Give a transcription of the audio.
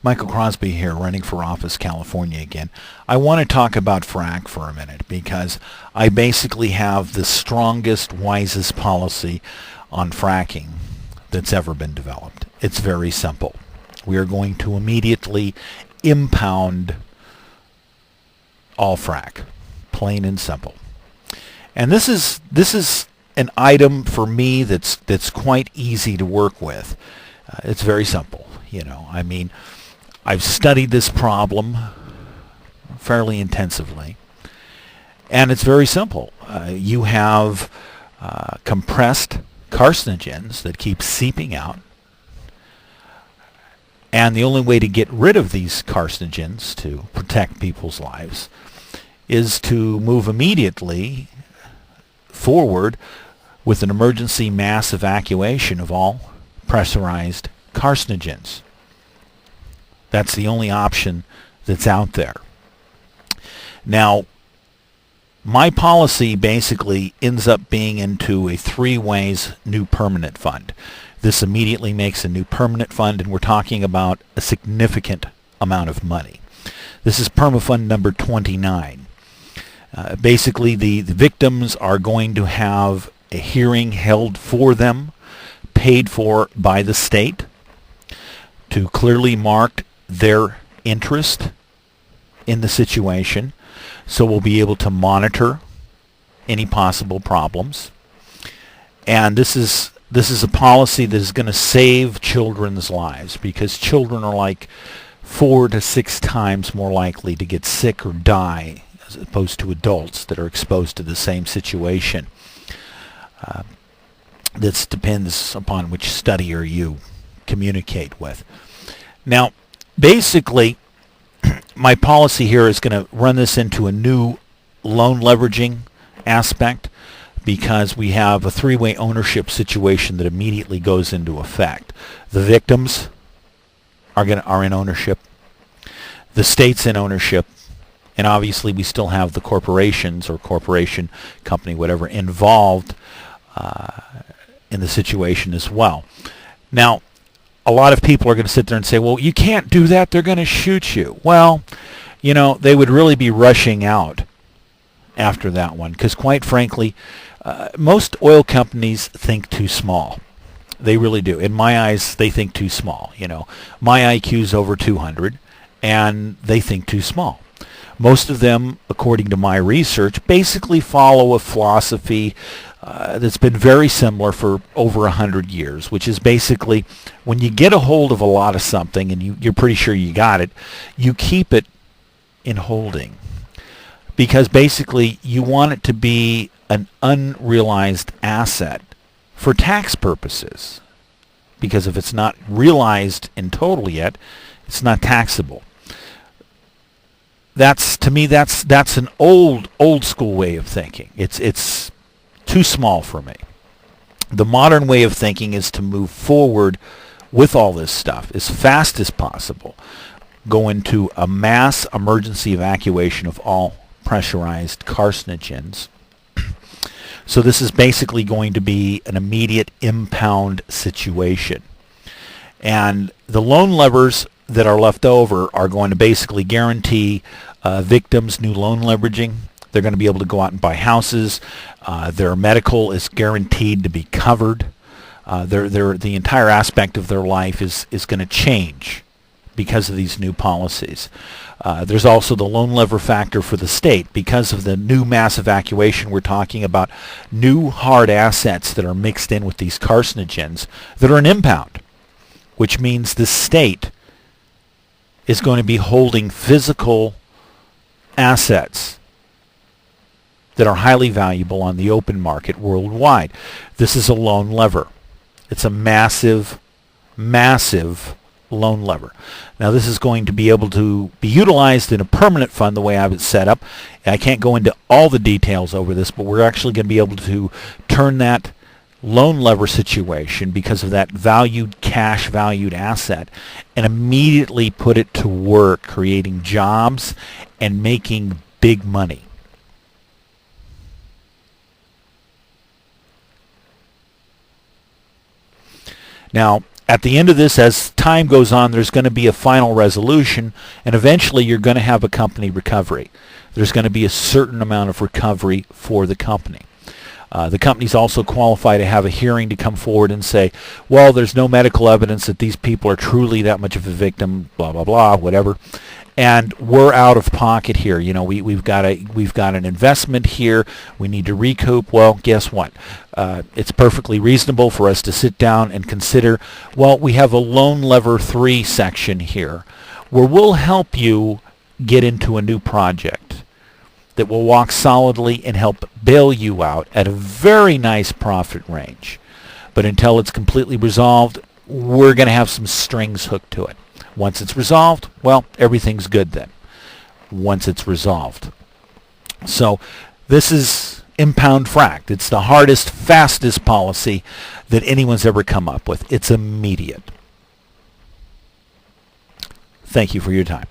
Michael Crosby here, running for office, California again. I want to talk about FRACK for a minute because I basically have the strongest, wisest policy on fracking that's ever been developed. It's very simple. We are going to immediately impound all frack, plain and simple. And this is an item for me that's quite easy to work with. It's very simple. I mean, I've studied this problem fairly intensively, and it's very simple. You have compressed carcinogens that keep seeping out, and the only way to get rid of these carcinogens to protect people's lives is to move immediately forward with an emergency mass evacuation of all pressurized carcinogens. That's the only option that's out there. Now, my policy basically ends up being into a three-ways new permanent fund. This immediately makes a new permanent fund, and we're talking about a significant amount of money. This is permafund number 29. Basically, the victims are going to have a hearing held for them, paid for by the state, to clearly mark their interest in the situation, so we'll be able to monitor any possible problems. And this is a policy that is going to save children's lives, because children are like 4 to 6 times more likely to get sick or die as opposed to adults that are exposed to the same situation. This depends upon which studier you communicate with. Now, basically, my policy here is going to run this into a new loan leveraging aspect, because we have a three-way ownership situation that immediately goes into effect. The victims are in ownership, the state's in ownership, and obviously we still have the corporations or corporation, company, whatever, involved in the situation as well. Now, a lot of people are going to sit there and say, well, you can't do that, they're going to shoot you. Well, they would really be rushing out after that one, because quite frankly, most oil companies think too small. They really do. In my eyes, they think too small. My IQ's over 200, and they think too small. Most of them, according to my research, basically follow a philosophy that's been very similar for over 100 years, which is basically when you get a hold of a lot of something and you're pretty sure you got it, you keep it in holding, because basically you want it to be an unrealized asset for tax purposes, because if it's not realized in total yet, it's not taxable. To me, that's an old school way of thinking. It's too small for me. The modern way of thinking is to move forward with all this stuff as fast as possible, go into a mass emergency evacuation of all pressurized carcinogens. So this is basically going to be an immediate impound situation. And the loan levers that are left over are going to basically guarantee victims new loan leveraging. They're going to be able to go out and buy houses. Their medical is guaranteed to be covered. The entire aspect of their life is going to change because of these new policies. There's also the loan lever factor for the state. Because of the new mass evacuation, we're talking about new hard assets that are mixed in with these carcinogens that are an impound, which means the state is going to be holding physical assets that are highly valuable on the open market worldwide. This is a loan lever. It's a massive, massive loan lever. Now, this is going to be able to be utilized in a permanent fund the way I have it set up. I can't go into all the details over this, but we're actually going to be able to turn that loan lever situation, because of that cash valued asset, and immediately put it to work creating jobs and making big money. Now, at the end of this, as time goes on, there's going to be a final resolution, and eventually you're going to have a company recovery. There's going to be a certain amount of recovery for the company. The companies also qualify to have a hearing to come forward and say, well, there's no medical evidence that these people are truly that much of a victim, blah, blah, blah, whatever. And we're out of pocket here. You know, we've got an investment here. We need to recoup. Well, guess what? It's perfectly reasonable for us to sit down and consider, well, we have a loan lever 3 section here where we'll help you get into a new project that will walk solidly and help bail you out at a very nice profit range. But until it's completely resolved, we're going to have some strings hooked to it. Once it's resolved, well, everything's good then. Once it's resolved. So this is impound fracked. It's the hardest, fastest policy that anyone's ever come up with. It's immediate. Thank you for your time.